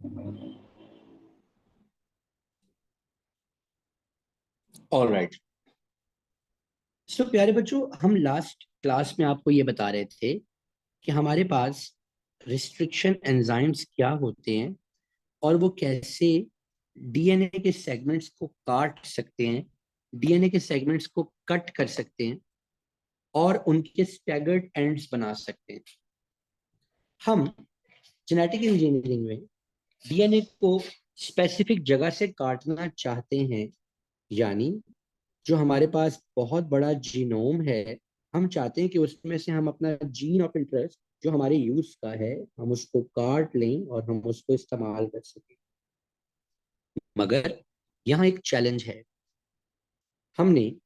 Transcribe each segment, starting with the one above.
All right. सो प्यारे बच्चों, हम लास्ट क्लास में आपको ये बता रहे थे कि हमारे पास रिस्ट्रिक्शन एंजाइम्स क्या होते हैं और वो कैसे डीएनए के सेगमेंट्स को काट सकते हैं, डीएनए के सेगमेंट्स को कट कर सकते हैं और उनके स्टैगर्ड एंड्स बना सकते हैं। हम जेनेटिक इंजीनियरिंग में डीएनए को स्पेसिफिक जगह से काटना चाहते हैं, यानी जो हमारे पास बहुत बड़ा जीनोम है, हम चाहते हैं कि उसमें से हम अपना जीन ऑफ इंटरेस्ट जो हमारे यूज का है, हम उसको काट लें और हम उसको इस्तेमाल कर सकें। मगर यहाँ एक चैलेंज है। हमने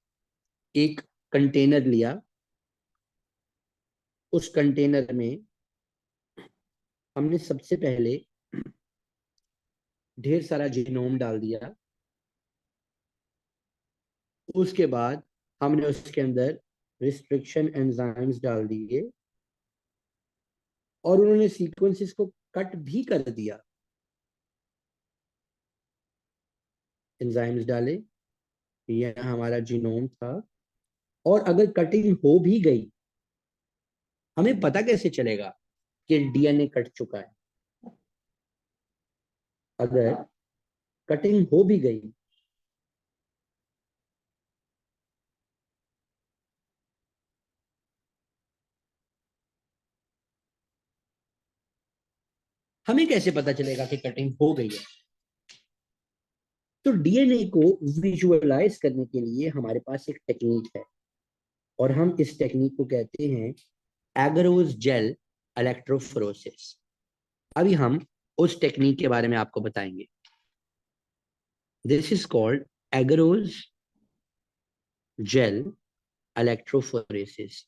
एक कंटेनर लिया, उस कंटेनर में हमने सबसे पहले ढेर सारा जीनोम डाल दिया। उसके बाद हमने उसके अंदर रिस्ट्रिक्शन एंजाइम्स डाल दिए और उन्होंने सीक्वेंसेस को कट भी कर दिया। एंजाइम्स डाले, यह हमारा जीनोम था। और अगर कटिंग हो भी गई, हमें पता कैसे चलेगा कि डीएनए कट चुका है? अगर कटिंग हो भी गई, हमें कैसे पता चलेगा कि कटिंग हो गई है? तो डीएनए को विजुअलाइज करने के लिए हमारे पास एक टेक्निक है और हम इस टेक्निक को कहते हैं एगरोस जेल इलेक्ट्रोफोरेसिस। अभी हम उस टेक्निक के बारे में आपको बताएंगे। This is called agarose gel electrophoresis.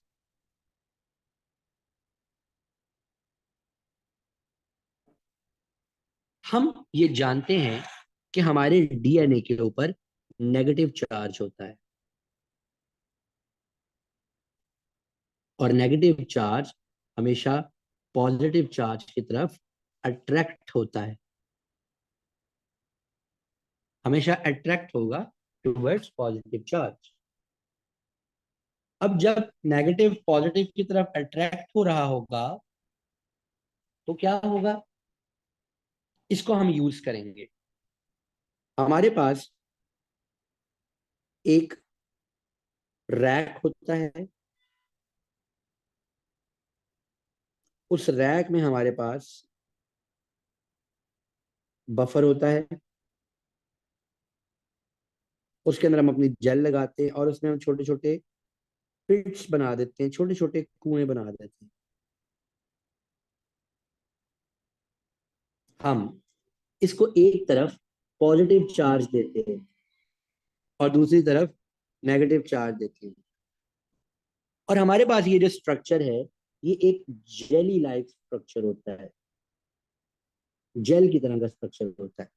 हम ये जानते हैं कि हमारे डीएनए के ऊपर नेगेटिव चार्ज होता है और नेगेटिव चार्ज हमेशा पॉजिटिव चार्ज की तरफ अट्रैक्ट होता है, हमेशा अट्रैक्ट होगा टुवर्ड्स पॉजिटिव चार्ज। अब जब नेगेटिव पॉजिटिव की तरफ अट्रैक्ट हो रहा होगा तो क्या होगा? इसको हम यूज करेंगे। हमारे पास एक रैक होता है, उस रैक में हमारे पास बफर होता है, उसके अंदर हम अपनी जेल लगाते हैं और उसमें हम छोटे छोटे पिट्स बना देते हैं, छोटे छोटे कुएं बना देते हैं। हम इसको एक तरफ पॉजिटिव चार्ज देते हैं और दूसरी तरफ नेगेटिव चार्ज देते हैं और हमारे पास ये जो स्ट्रक्चर है, ये एक जेली लाइक स्ट्रक्चर होता है, जेल की तरह का स्ट्रक्चर होता है।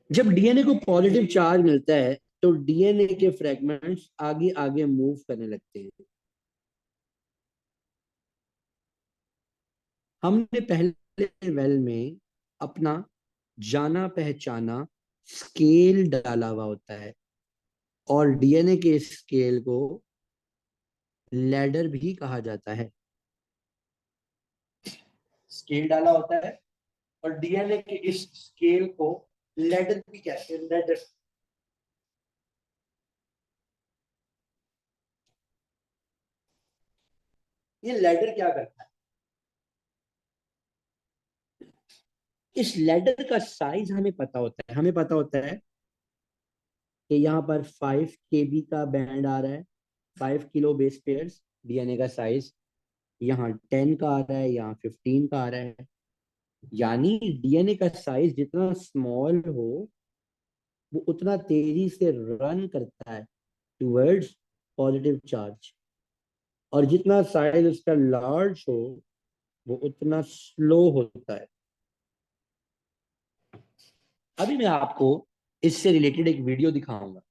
जब डीएनए को पॉजिटिव चार्ज मिलता है तो डीएनए के फ्रेगमेंट्स आगे आगे मूव करने लगते हैं। हमने पहले वेल में अपना जाना पहचाना स्केल डाला हुआ होता है और डीएनए के स्केल को लैडर भी कहा जाता है। स्केल डाला होता है और डीएनए के इस स्केल को लैडर भी कहते हैं, लैडर। ये लैडर क्या करता है? इस लैडर का साइज हमें पता होता है, हमें पता होता है कि यहाँ पर 5 KB का बैंड आ रहा है, 5 किलो बेस पेयर्स डीएनए का साइज। यहाँ 10 का आ रहा है, यहाँ 15 का आ रहा है। यानी डीएनए का साइज जितना स्मॉल हो, वो उतना तेजी से रन करता है टुवर्ड्स पॉजिटिव चार्ज, और जितना साइज उसका लार्ज हो वो उतना स्लो होता है। अभी मैं आपको इससे रिलेटेड एक वीडियो दिखाऊंगा।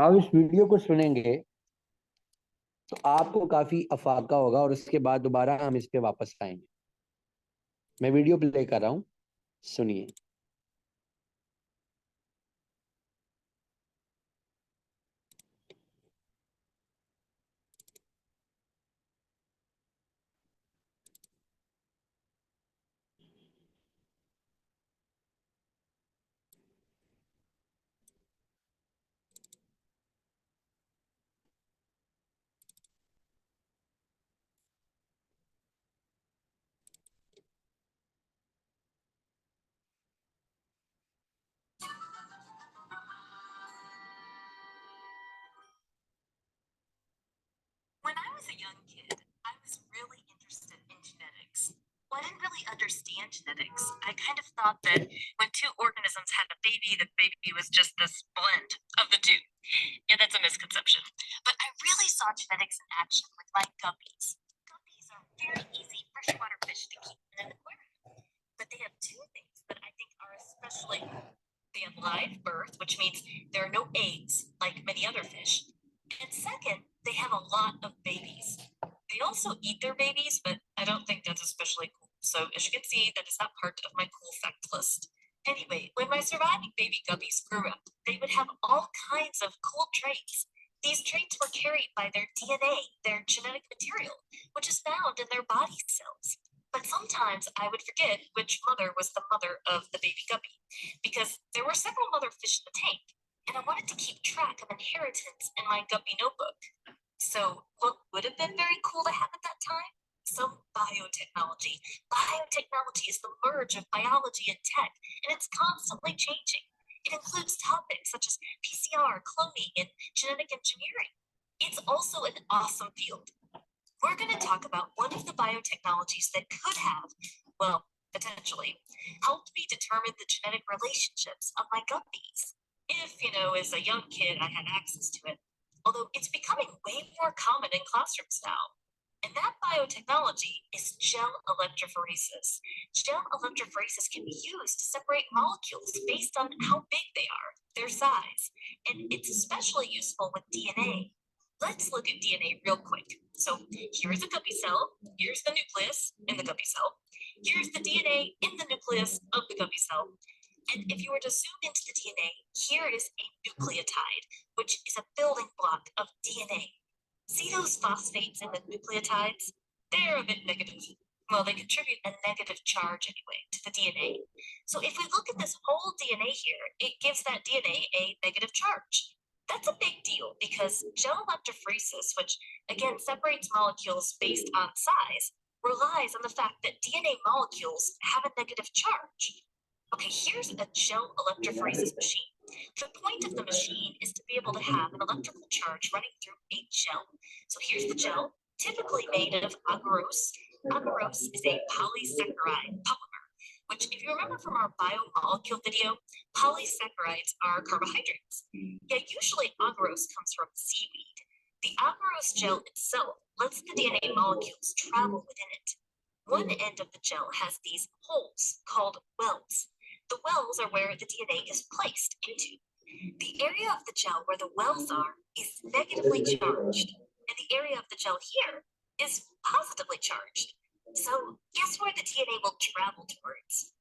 आप इस वीडियो को सुनेंगे तो आपको काफी अफाका होगा, और उसके बाद दोबारा हम इस पे वापस आएंगे। मैं वीडियो प्ले कर रहा हूँ, सुनिए। When I was a young kid, I was really interested in genetics. Well, I didn't really understand genetics. I kind of thought that when two organisms had a baby, the baby was just this blend of the two. Yeah, that's a misconception. But I really saw genetics in action with my guppies. Guppies are very easy freshwater fish to keep in an aquarium. But they have two things that I think are especially cool. They have live birth, which means there are no eggs like many other fish. And second, they have a lot of babies. They also eat their babies, but I don't think that's especially cool. So as you can see, that is not part of my cool fact list. Anyway, when my surviving baby guppies grew up, they would have all kinds of cool traits. These traits were carried by their DNA, their genetic material, which is found in their body cells. But sometimes I would forget which mother was the mother of the baby guppy, because there were several mother fish in the tank, and I wanted to keep track of inheritance in my guppy notebook. So, what would have been very cool to have at that time? Some biotechnology. Biotechnology is the merge of biology and tech, and it's constantly changing. It includes topics such as PCR, cloning, and genetic engineering. It's also an awesome field. We're going to talk about one of the biotechnologies that could have, well, potentially, helped me determine the genetic relationships of my guppies. If, as a young kid, I had access to it. Although it's becoming way more common in classrooms now. And that biotechnology is gel electrophoresis. Gel electrophoresis can be used to separate molecules based on how big they are, their size. And it's especially useful with DNA. Let's look at DNA real quick. So here's a guppy cell, here's the nucleus in the guppy cell, here's the DNA in the nucleus of the guppy cell. And if you were to zoom into the DNA, here is a nucleotide, which is a building block of DNA. See those phosphates in the nucleotides? They're a bit negative. Well, they contribute a negative charge anyway to the DNA. So if we look at this whole DNA here, it gives that DNA a negative charge. That's a big deal because gel electrophoresis, which again separates molecules based on size, relies on the fact that DNA molecules have a negative charge. Okay, here's a gel electrophoresis machine. The point of the machine is to be able to have an electrical charge running through a gel. So here's the gel, typically made of agarose. Agarose is a polysaccharide polymer, which, if you remember from our biomolecule video, polysaccharides are carbohydrates. Yet usually agarose comes from seaweed. The agarose gel itself lets the DNA molecules travel within it. One end of the gel has these holes called wells. The wells are where the DNA is placed into. The area of the gel where the wells are is negatively charged, and the area of the gel here is positively charged. So, guess where the DNA will travel towards?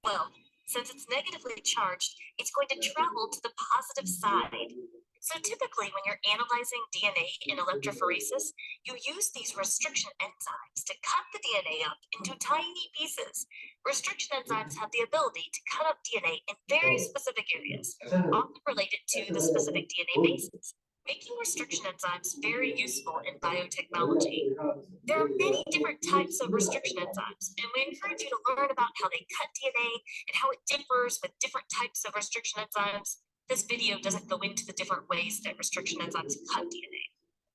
Well, since it's negatively charged, it's going to travel to the positive side. So typically, when you're analyzing DNA in electrophoresis, you use these restriction enzymes to cut the DNA up into tiny pieces. Restriction enzymes have the ability to cut up DNA in very specific areas, often related to the specific DNA bases, making restriction enzymes very useful in biotechnology. There are many different types of restriction enzymes, and we encourage you to learn about how they cut DNA and how it differs with different types of restriction enzymes. This video doesn't go into the different ways that restriction enzymes cut DNA.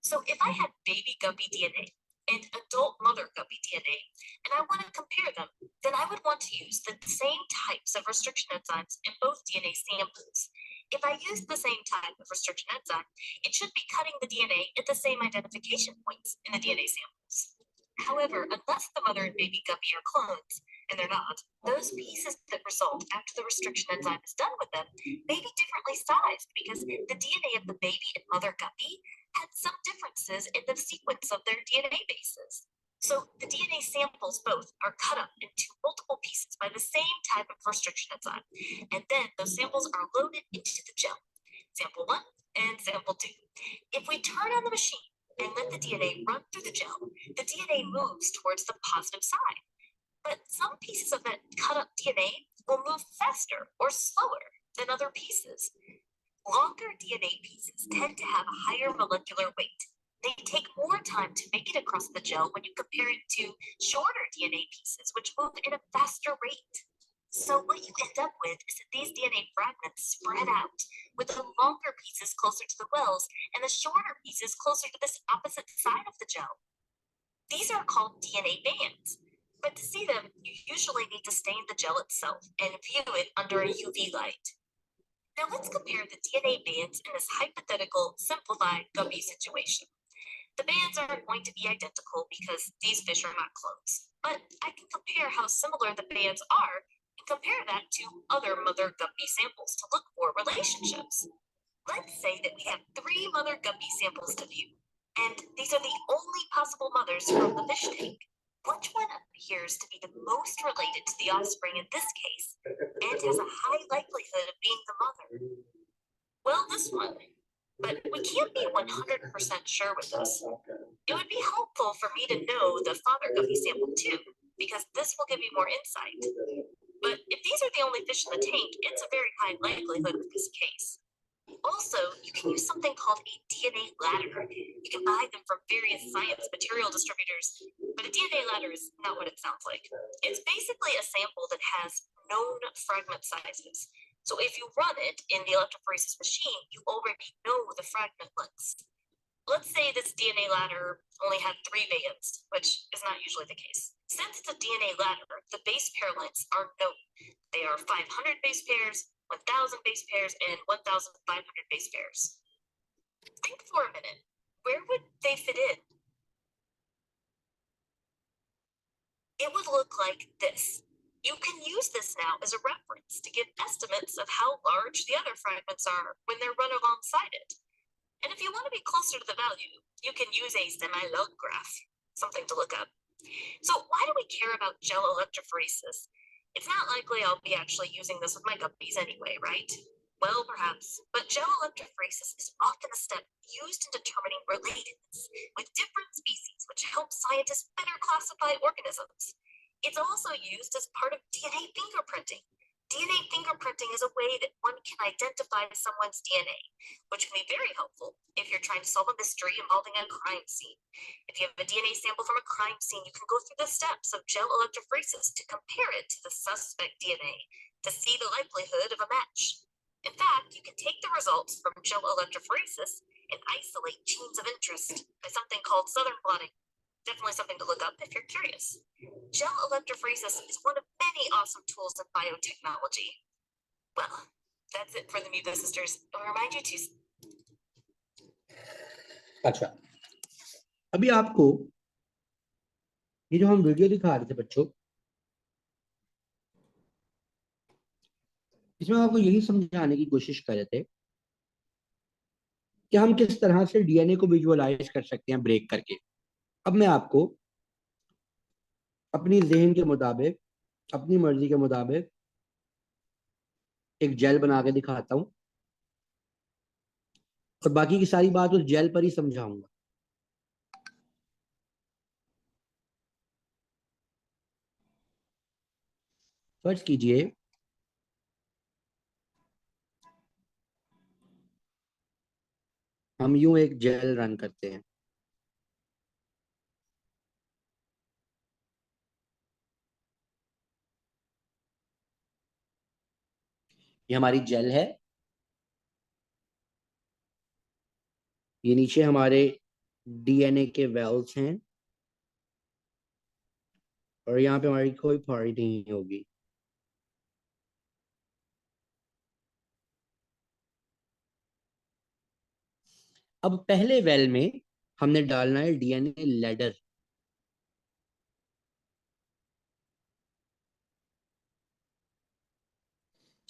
So if I had baby guppy DNA and adult mother guppy DNA, and I want to compare them, then I would want to use the same types of restriction enzymes in both DNA samples. If I use the same type of restriction enzyme, it should be cutting the DNA at the same identification points in the DNA samples. However, unless the mother and baby guppy are clones, and they're not, those pieces that result after the restriction enzyme is done with them may be differently sized because the DNA of the baby and mother guppy had some differences in the sequence of their DNA bases. So the DNA samples both are cut up into multiple pieces by the same type of restriction enzyme, and then those samples are loaded into the gel. Sample 1 and sample 2. If we turn on the machine and let the DNA run through the gel, the DNA moves towards the positive side. But some pieces of that cut up DNA will move faster or slower than other pieces. Longer DNA pieces tend to have a higher molecular weight. They take more time to make it across the gel when you compare it to shorter DNA pieces, which move at a faster rate. So what you end up with is that these DNA fragments spread out, with the longer pieces closer to the wells and the shorter pieces closer to this opposite side of the gel. These are called DNA bands, but to see them, you usually need to stain the gel itself and view it under a UV light. Now let's compare the DNA bands in this hypothetical, simplified guppy situation. The bands aren't going to be identical because these fish are not clones, but I can compare how similar the bands are and compare that to other mother guppy samples to look for relationships. Let's say that we have 3 mother guppy samples to view, and these are the only possible mothers from the fish tank. Which one appears to be the most related to the offspring in this case, and has a high likelihood of being the mother? Well, this one. But we can't be 100% sure with this. It would be helpful for me to know the father guppy sample too, because this will give me more insight. But if these are the only fish in the tank, it's a very high likelihood with this case. Also, you can use something called a DNA ladder. You can buy them from various science material distributors, but a DNA ladder is not what it sounds like. It's basically a sample that has known fragment sizes. So if you run it in the electrophoresis machine, you already know the fragment lengths. Let's say this DNA ladder only had 3 bands, which is not usually the case. Since it's a DNA ladder, the base pair lengths are known. They are 500 base pairs, 1,000 base pairs, and 1,500 base pairs. Think for a minute. Where would they fit in? It would look like this. You can use this now as a reference to give estimates of how large the other fragments are when they're run alongside it. And if you want to be closer to the value, you can use a semi-log graph, something to look up. So why do we care about gel electrophoresis? It's not likely I'll be actually using this with my guppies anyway, right? Well, perhaps, but gel electrophoresis is often a step used in determining relatedness with different species, which helps scientists better classify organisms. It's also used as part of DNA fingerprinting. DNA fingerprinting is a way that one can identify someone's DNA, which can be very helpful if you're trying to solve a mystery involving a crime scene. If you have a DNA sample from a crime scene, you can go through the steps of gel electrophoresis to compare it to the suspect DNA to see the likelihood of a match. In fact, you can take the results from gel electrophoresis and isolate genes of interest by something called southern blotting. Definitely something to look up if you're curious. Gel electrophoresis is one of many awesome tools in biotechnology. Well, that's it for the Amoeba Sisters. I'll remind you to... अच्छा, अभी आपको ये जो हम video दिखा रहे थे बच्चों, इसमें आपको यही समझाने की कोशिश कर रहे थे कि हम किस तरह से डीएनए को विजुअलाइज कर सकते हैं ब्रेक करके। अब मैं आपको अपनी ज़हन के मुताबिक, अपनी मर्जी के मुताबिक एक जेल बना के दिखाता हूं और बाकी की सारी बात उस जेल पर ही समझाऊंगा। फर्ज कीजिए हम यूं एक जेल रन करते हैं। ये हमारी जेल है, ये नीचे हमारे डीएनए के वेल्स हैं और यहाँ पे हमारी कोई फाड़ी नहीं होगी। अब पहले वेल में हमने डालना है डीएनए लैडर।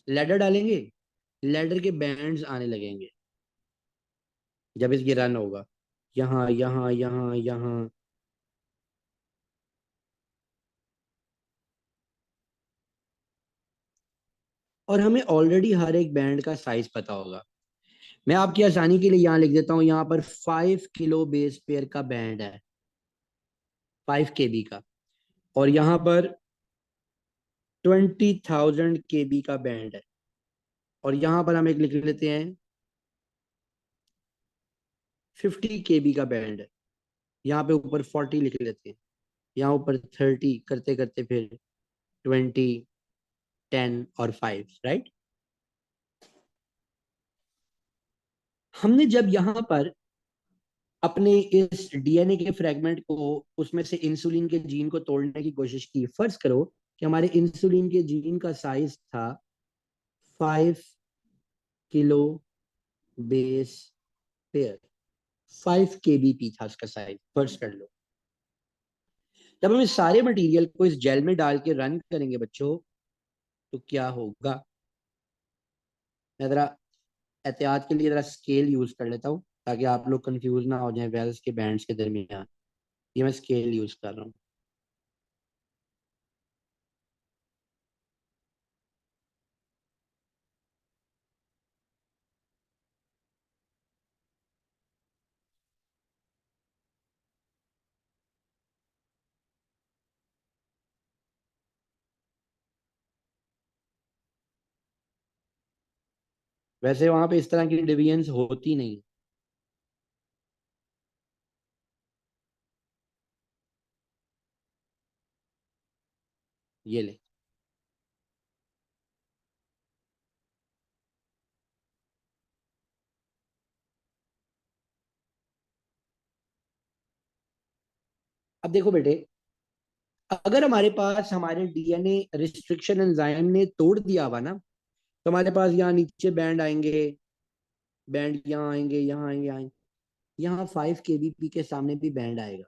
लैडर डालेंगे, लैडर के बैंड्स आने लगेंगे जब इसकी रन होगा, यहाँ यहाँ यहाँ यहाँ। और हमें ऑलरेडी हर एक बैंड का साइज पता होगा। मैं आपकी आसानी के लिए यहाँ लिख देता हूँ, यहाँ पर 5 किलो बेस पेयर का बैंड है, 5 KB का। और यहाँ पर 20,000 KB का बैंड है। और यहाँ पर हम एक लिख लेते हैं 50 KB का बैंड है। यहाँ पे ऊपर 40 लिख लेते हैं, यहाँ ऊपर 30, करते करते फिर 20, 10 और 5, राइट। हमने जब यहाँ पर अपने इस डीएनए के फ्रेगमेंट को, उसमें से इंसुलिन के जीन को तोड़ने की कोशिश की, फर्ज करो कि हमारे इंसुलिन के जीन का साइज था 5 किलो बेस पेयर, 5 KBP था उसका साइज, फर्ज कर लो। जब हम इस सारे मटेरियल को इस जेल में डाल के रन करेंगे बच्चों, तो क्या होगा? मैं जरा एहतियात के लिए जरा स्केल यूज कर लेता हूँ, ताकि आप लोग कंफ्यूज ना हो जाएं वेल्स के बैंड्स के दरमियान। ये मैं स्केल यूज कर रहा हूँ। वैसे वहां पे इस तरह की डिवीजन्स होती नहीं। ये ले, अब देखो बेटे, अगर हमारे पास हमारे डीएनए रिस्ट्रिक्शन एंजाइम ने तोड़ दिया हुआ ना, तो हमारे पास यहाँ नीचे बैंड आएंगे, बैंड यहाँ आएंगे, यहाँ आएंगे, आएंगे। यहाँ 5 KBP के सामने भी बैंड आएगा।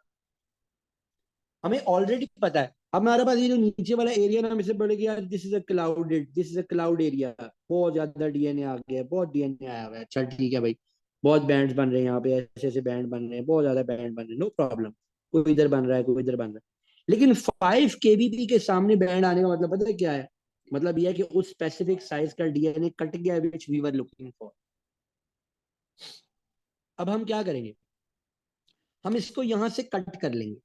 हमें ऑलरेडी पता है। अब हमारे पास ये जो नीचे वाला एरिया ना, हमें से बोलेगी यार this is a clouded, this is a cloud area, बहुत ज्यादा डीएनए आ गया है, बहुत डीएनए आया हुआ है। अच्छा ठीक है भाई, बहुत बैंड्स बन रहे हैं यहाँ पे, ऐसे ऐसे बैंड बन रहे हैं, बहुत ज्यादा बैंड बन रहे हैं, नो प्रॉब्लम। कोई इधर बन रहा है, कोई इधर बन रहा है। लेकिन 5 KBP के सामने बैंड आने का मतलब पता है क्या है? मतलब यह है कि उस स्पेसिफिक साइज का डीएनए कट गया, which we were looking for. अब हम क्या करेंगे? हम इसको यहां से कट कर लेंगे।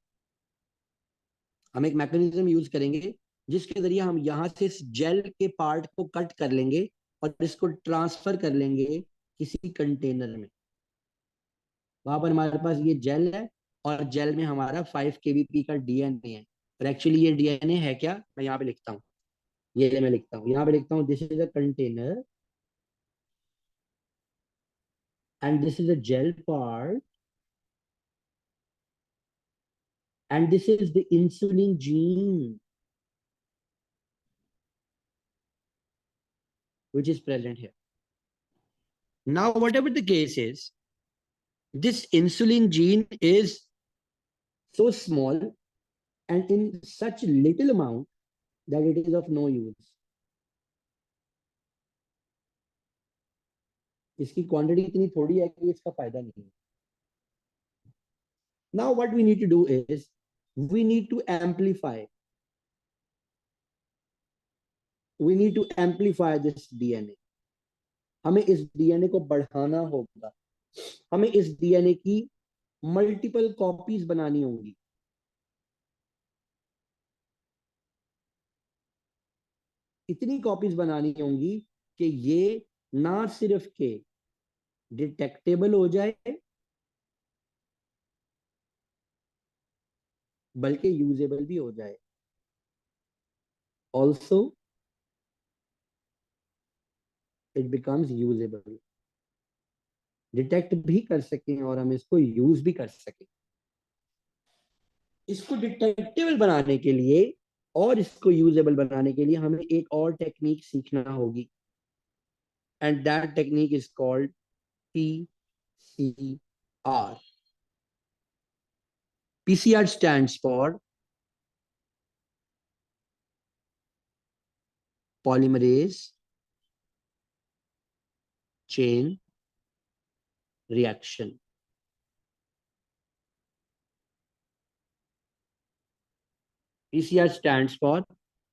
हम एक मैकेनिज्म यूज करेंगे जिसके जरिए हम यहाँ से इस जेल के पार्ट को कट कर लेंगे और इसको ट्रांसफर कर लेंगे किसी कंटेनर में। वहां पर हमारे पास ये जेल है, और जेल में हमारा 5 KBP का डीएनए है। और एक्चुअली ये डीएनए है क्या, मैं यहाँ पे लिखता हूँ। ये मैं लिखता हूँ, यहाँ पे लिखता हूँ, this is a container and this is a gel part and this is the insulin gene which is present here. Now, whatever the case is, this insulin gene is so small and in such little amount that it is of no use. इसकी quantity इतनी थोड़ी है कि इसका फायदा नहीं है। Now what we need to do is we need to amplify. We need to amplify this DNA. हमें इस डीएनए को बढ़ाना होगा। हमें इस डीएनए की मल्टीपल कॉपीज बनानी होंगी। इतनी कॉपीज बनानी होंगी कि ये ना सिर्फ के डिटेक्टेबल हो जाए, बल्कि यूजेबल भी हो जाए। Also it becomes usable, detect भी कर सकें और हम इसको यूज भी कर सकें। इसको डिटेक्टेबल बनाने के लिए और इसको यूजेबल बनाने के लिए हमें एक और टेक्निक सीखना होगी, and that technique is called PCR. PCR stands for polymerase chain reaction. PCR stands for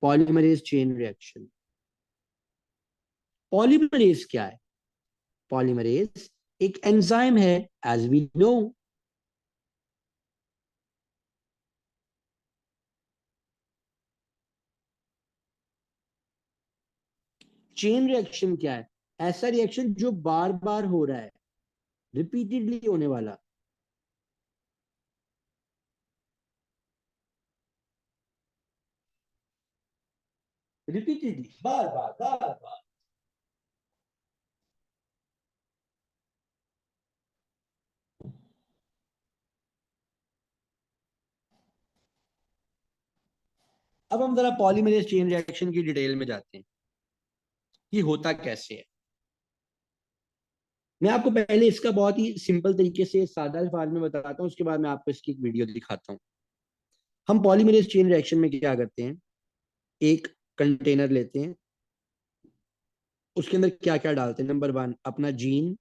polymerase chain reaction. Polymerase क्या है? पॉलीमरेज एक एंजाइम है, as we know. Chain reaction क्या है? ऐसा रिएक्शन जो बार बार हो रहा है, रिपीटेडली होने वाला. रिपीटेडली, बार बार बार बार. अब हम जरा पॉलीमरेज चेन रिएक्शन की डिटेल में जाते हैं. ये होता कैसे है? मैं आपको पहले इसका बहुत ही सिंपल तरीके से सादा अल्फाज में बताता हूँ, उसके बाद मैं आपको इसकी एक वीडियो दिखाता हूँ. हम पॉलीमरेज चेन रिएक्शन में क्या करते हैं? एक कंटेनर लेते हैं, उसके अंदर क्या क्या डालते हैं? नंबर 1 अपना जीन,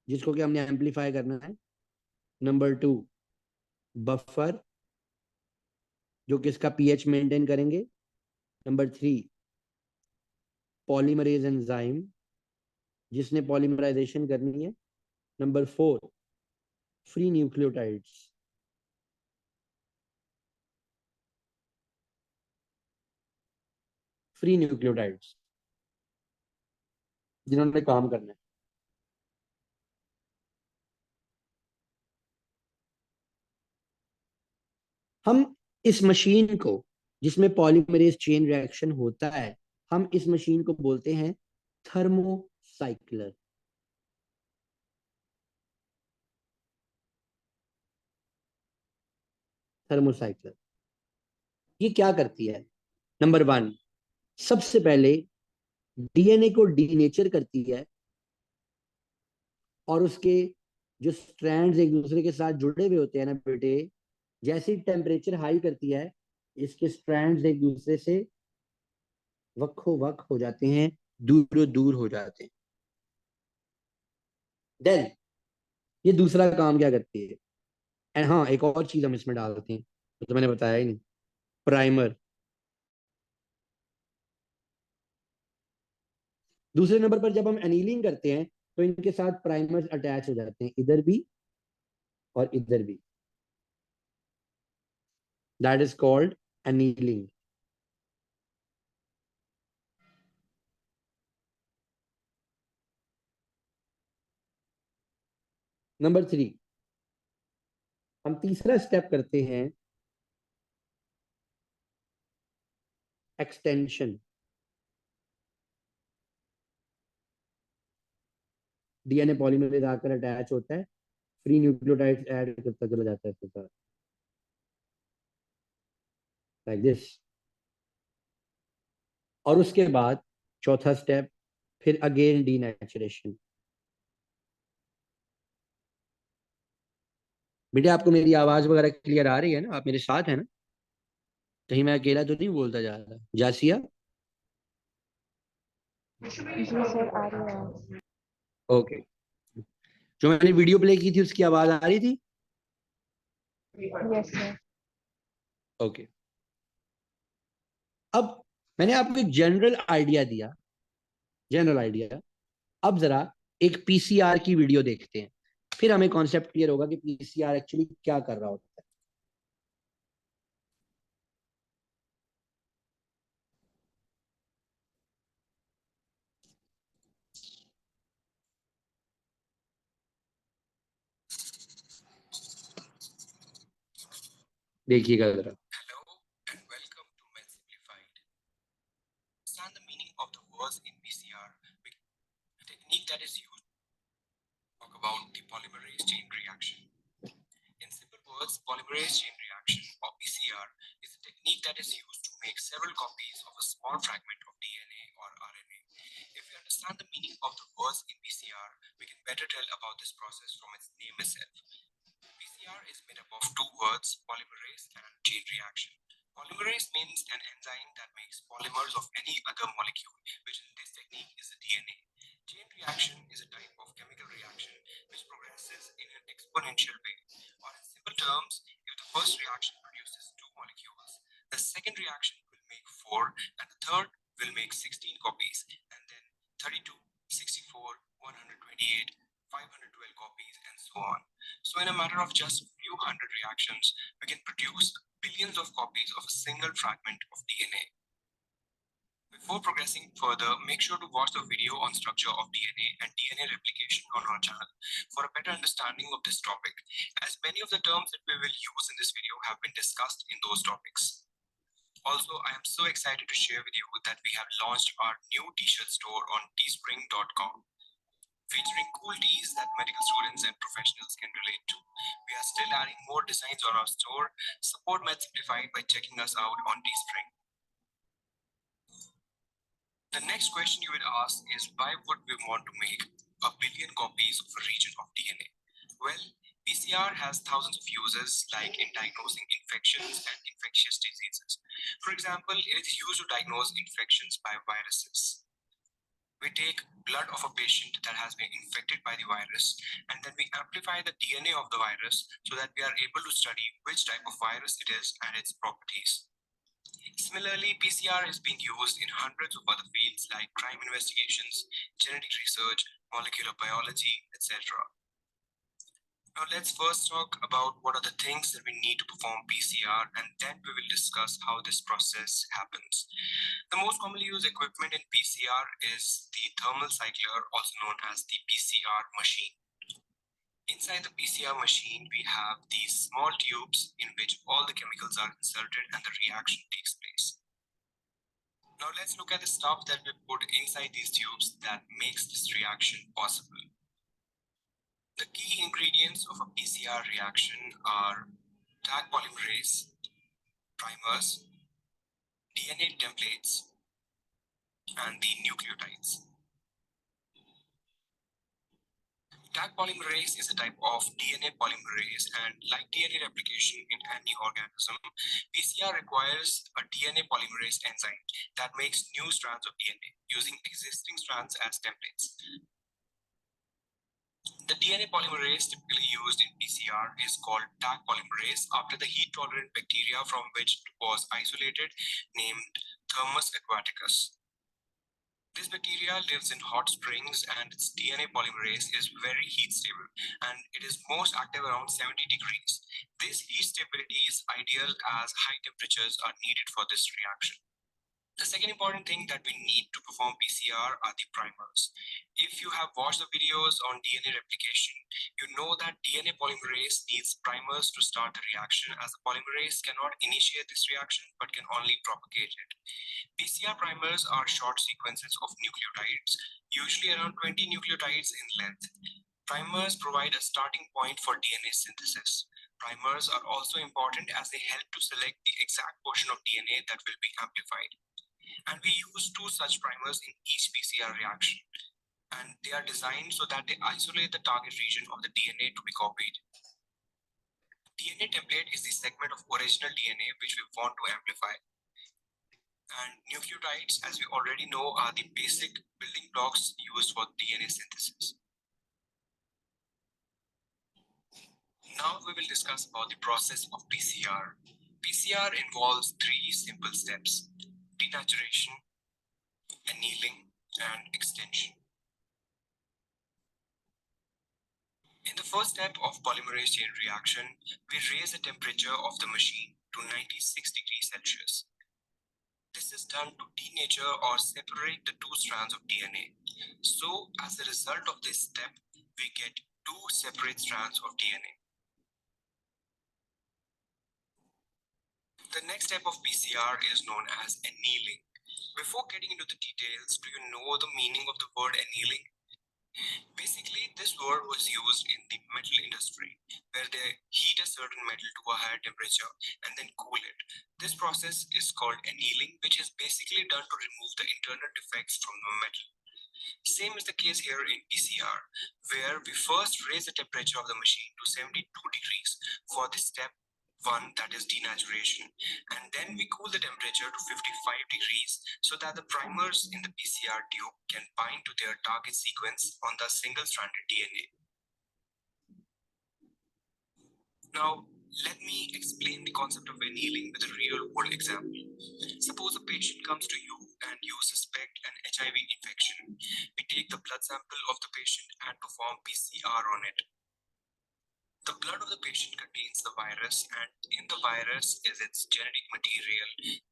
जिसको कि हमने एम्पलीफाई करना है. नंबर 2 बफर, जो कि इसका पीएच मेंटेन करेंगे. नंबर 3 पॉलीमरेज एंजाइम, जिसने पॉलीमराइजेशन करनी है. Number 4 free nucleotides. Free nucleotides जिन्होंने काम करना है. हम इस मशीन को, जिसमें पॉलीमरेज चेन रिएक्शन होता है, हम इस मशीन को बोलते हैं थर्मोसाइक्लर. थर्मोसाइक्लर ये क्या करती है? नंबर 1 सबसे पहले डीएनए को डीनेचर करती है, और उसके जो स्ट्रैंड्स एक दूसरे के साथ जुड़े हुए होते हैं ना बेटे, जैसे ही टेम्परेचर हाई करती है, इसके स्ट्रैंड्स एक दूसरे से वक्खो वक हो जाते हैं, दूर दूर हो जाते हैं. देन ये दूसरा काम क्या करती है? एंड हाँ, एक और चीज हम इसमें डालते हैं, तो मैंने बताया ही नहीं. प्राइमर. दूसरे नंबर पर जब हम एनीलिंग करते हैं, तो इनके साथ प्राइमर्स अटैच हो जाते हैं, इधर भी और इधर भी. That is called annealing. Number 3 हम तीसरा स्टेप करते हैं एक्सटेंशन. डीएनए पॉलीमरेज आकर अटैच होता है, फ्री न्यूक्लियोटाइड्स ऐड करता चला जाता है इसके साथ, लाइक दिस. और उसके बाद चौथा स्टेप, फिर अगेन डीनेचुरेशन. बेटा आपको मेरी आवाज वगैरह क्लियर आ रही है ना? आप मेरे साथ है ना? कहीं मैं अकेला तो नहीं बोलता जा रहा? जासिया. जी सर, आ रही है. ओके. जो मैंने वीडियो प्ले की थी उसकी आवाज आ रही थी? Yes sir. ओके. अब मैंने आपको एक जनरल आइडिया दिया, जनरल आइडिया. अब जरा एक पीसीआर की वीडियो देखते हैं, फिर हमें कॉन्सेप्ट क्लियर होगा कि पीसीआर एक्चुअली क्या कर रहा होता है. देखिएगा जरा. Hello and welcome to Med Simplified. Understand the meaning of the words in PCR. The technique that is used to talk about the polymerase chain reaction. In simple words, polymerase chain reaction or PCR is a technique that is used to make several copies of a small fragment of DNA or RNA. If we understand the meaning of the words in PCR, we can better tell about this process from its name itself. PCR is made up of two words, polymerase and chain reaction. Polymerase means an enzyme that makes polymers of any other molecule, which in this technique is the DNA. Chain reaction is a type of chemical reaction which progresses in an exponential way. Or in simple terms, if the first reaction produces 2 molecules, the second reaction will make 4 and the third will make 16 copies, and then 32, 64, 128, 512 copies, and so on. So in a matter of just a few hundred reactions, we can produce billions of copies of a single fragment of DNA. Before progressing further, make sure to watch the video on structure of DNA and DNA replication on our channel for a better understanding of this topic, as many of the terms that we will use in this video have been discussed in those topics. Also, I am so excited to share with you that we have launched our new t-shirt store on teespring.com, featuring cool tees that medical students and professionals can relate to. We are still adding more designs on our store. Support Med Simplified by checking us out on Teespring. The next question you would ask is, why would we want to make a billion copies of a region of DNA? Well, PCR has thousands of uses, like in diagnosing infections and infectious diseases. For example, it is used to diagnose infections by viruses. We take blood of a patient that has been infected by the virus, and then we amplify the DNA of the virus so that we are able to study which type of virus it is and its properties. Similarly, PCR is being used in hundreds of other fields like crime investigations, genetic research, molecular biology, etc. Now let's first talk about what are the things that we need to perform PCR, and then we will discuss how this process happens. The most commonly used equipment in PCR is the thermal cycler, also known as the PCR machine. Inside the PCR machine, we have these small tubes in which all the chemicals are inserted and the reaction takes place. Now let's look at the stuff that we put inside these tubes that makes this reaction possible. The key ingredients of a PCR reaction are Taq polymerase, primers, DNA templates, and the nucleotides. Taq polymerase is a type of DNA polymerase, and like DNA replication in any organism, PCR requires a DNA polymerase enzyme that makes new strands of DNA using existing strands as templates. The DNA polymerase typically used in PCR is called Taq polymerase after the heat-tolerant bacteria from which it was isolated, named Thermus aquaticus. This bacteria lives in hot springs, and its DNA polymerase is very heat stable, and it is most active around 70 degrees. This heat stability is ideal as high temperatures are needed for this reaction. The second important thing that we need to perform PCR are the primers. If you have watched the videos on DNA replication, you know that DNA polymerase needs primers to start the reaction, as the polymerase cannot initiate this reaction but can only propagate it. PCR primers are short sequences of nucleotides, usually around 20 nucleotides in length. Primers provide a starting point for DNA synthesis. Primers are also important as they help to select the exact portion of DNA that will be amplified. And we use 2 such primers in each PCR reaction, and they are designed so that they isolate the target region of the DNA to be copied. DNA template is the segment of original DNA which we want to amplify. And nucleotides, as we already know, are the basic building blocks used for DNA synthesis. Now we will discuss about the process of PCR. PCR involves 3 simple steps: denaturation, annealing, and extension. In the first step of polymerase chain reaction, we raise the temperature of the machine to 96 degrees Celsius. This is done to denature or separate the 2 strands of DNA. So, as a result of this step, we get 2 separate strands of DNA. The next step of PCR is known as annealing. Before getting into the details, do you know the meaning of the word annealing? Basically, this word was used in the metal industry, where they heat a certain metal to a higher temperature and then cool it. This process is called annealing, which is basically done to remove the internal defects from the metal. Same is the case here in PCR, where we first raise the temperature of the machine to 72 degrees for this step one, that is denaturation, and then we cool the temperature to 55 degrees so that the primers in the PCR tube can bind to their target sequence on the single-stranded DNA. Now, let me explain the concept of annealing with a real-world example. Suppose a patient comes to you and you suspect an HIV infection. We take the blood sample of the patient and perform PCR on it. The blood of the patient contains the virus, and in the virus is its genetic material,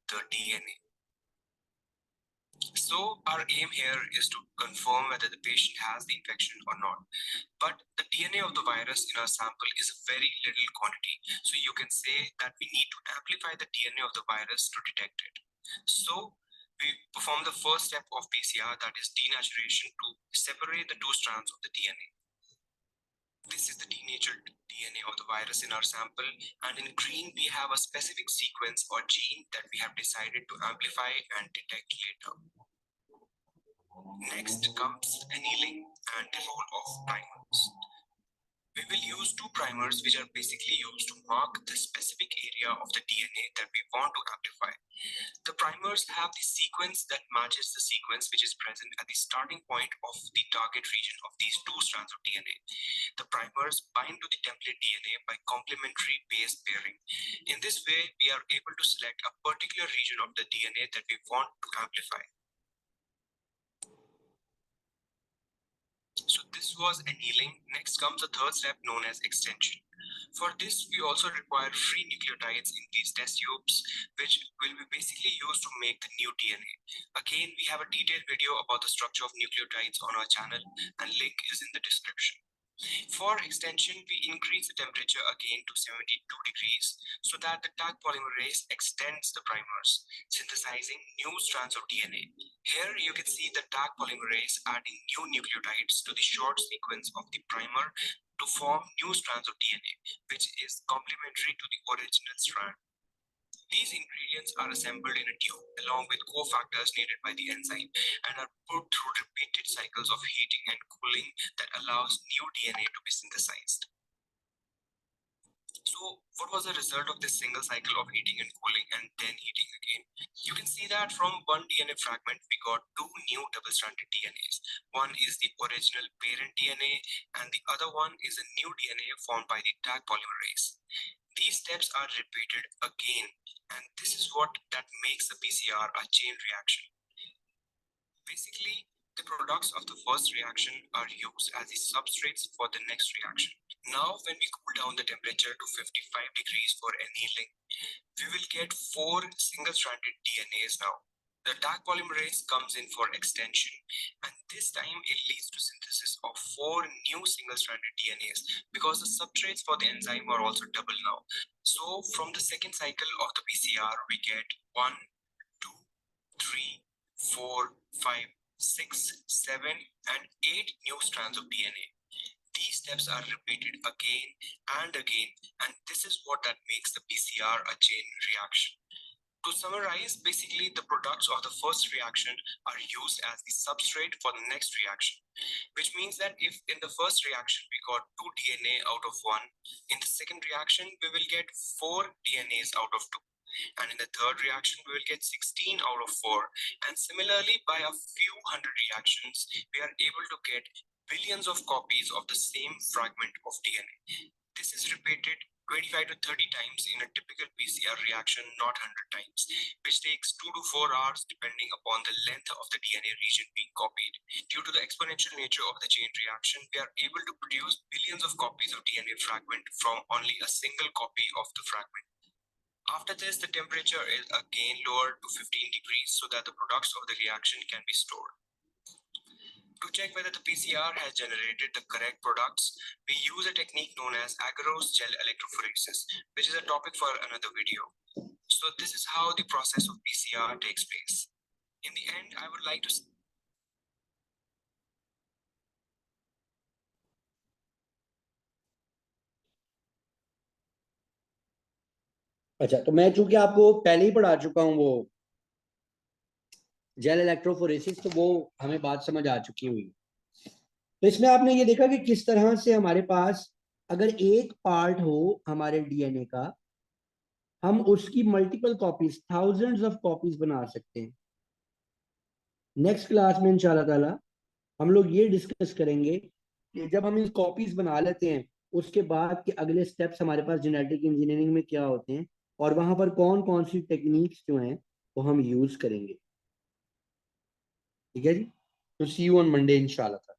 the DNA. So our aim here is to confirm whether the patient has the infection or not. But the DNA of the virus in our sample is a very little quantity. So you can say that we need to amplify the DNA of the virus to detect it. So we perform the first step of PCR, that is denaturation, to separate the two strands of the DNA. This is the denatured DNA of the virus in our sample, and in green we have a specific sequence or gene that we have decided to amplify and detect later. Next comes annealing and the role of primers. We will use two primers which are basically used to mark the specific area of the DNA that we want to amplify. The primers have the sequence that matches the sequence which is present at the starting point of the target region of these two strands of DNA. The primers bind to the template DNA by complementary base pairing. In this way, we are able to select a particular region of the DNA that we want to amplify. So this was annealing. Next comes the third step known as extension. For this, we also require free nucleotides in these test tubes, which will be basically used to make the new DNA. Again, we have a detailed video about the structure of nucleotides on our channel, and link is in the description. For extension, we increase the temperature again to 72 degrees so that the Taq polymerase extends the primers, synthesizing new strands of DNA. Here you can see the Taq polymerase adding new nucleotides to the short sequence of the primer to form new strands of DNA, which is complementary to the original strand. These ingredients are assembled in a tube along with cofactors needed by the enzyme and are put through repeated cycles of heating and cooling that allows new DNA to be synthesized. So what was the result of this single cycle of heating and cooling and then heating again? You can see that from one DNA fragment, we got two new double-stranded DNAs. One is the original parent DNA and the other one is a new DNA formed by the Taq polymerase. These steps are repeated again, and this is what that makes the PCR a chain reaction. Basically, the products of the first reaction are used as the substrates for the next reaction. Now, when we cool down the temperature to 55 degrees for annealing, we will get 4 single-stranded DNAs now. The Taq polymerase comes in for extension, and this time it leads to synthesis of 4 new single-stranded DNAs because the substrates for the enzyme are also double now. So from the second cycle of the PCR, we get 1, 2, 3, 4, 5, 6, 7, and 8 new strands of DNA. These steps are repeated again and again, and this is what that makes the PCR a chain reaction. To summarize, basically the products of the first reaction are used as the substrate for the next reaction, which means that if in the first reaction we got 2 DNA out of 1, in the second reaction we will get 4 DNAs out of 2. And in the third reaction, we will get 16 out of 4. And similarly, by a few hundred reactions, we are able to get billions of copies of the same fragment of DNA. This is repeated 25 to 30 times in a typical PCR reaction, not 100 times, which takes 2 to 4 hours depending upon the length of the DNA region being copied. Due to the exponential nature of the chain reaction, we are able to produce billions of copies of DNA fragment from only a single copy of the fragment. After this, the temperature is again lowered to 15 degrees so that the products of the reaction can be stored. To check whether the PCR has generated the correct products, we use a technique known as agarose gel electrophoresis, which is a topic for another video. So this is how the process of PCR takes place. In the end, I would like to अच्छा, तो मैं चूंकि आपको पहले ही पढ़ा चुका हूँ वो जेल इलेक्ट्रोफोरेसिस, तो वो हमें बात समझ आ चुकी हुई। तो इसमें आपने ये देखा कि किस तरह से हमारे पास अगर एक पार्ट हो हमारे डीएनए का, हम उसकी multiple copies, thousands of copies बना सकते हैं। नेक्स्ट क्लास में इंशाल्लाह ताला हम लोग ये डिस्कस करेंगे कि जब हम इन कॉपीज बना लेते हैं उसके बाद के अगले स्टेप्स हमारे पास जेनेटिक इंजीनियरिंग में क्या होते हैं और वहां पर कौन कौन सी टेक्निक्स जो हैं वो हम यूज करेंगे। ठीक है जी, तो सी यू ऑन मंडे इंशाल्लाह।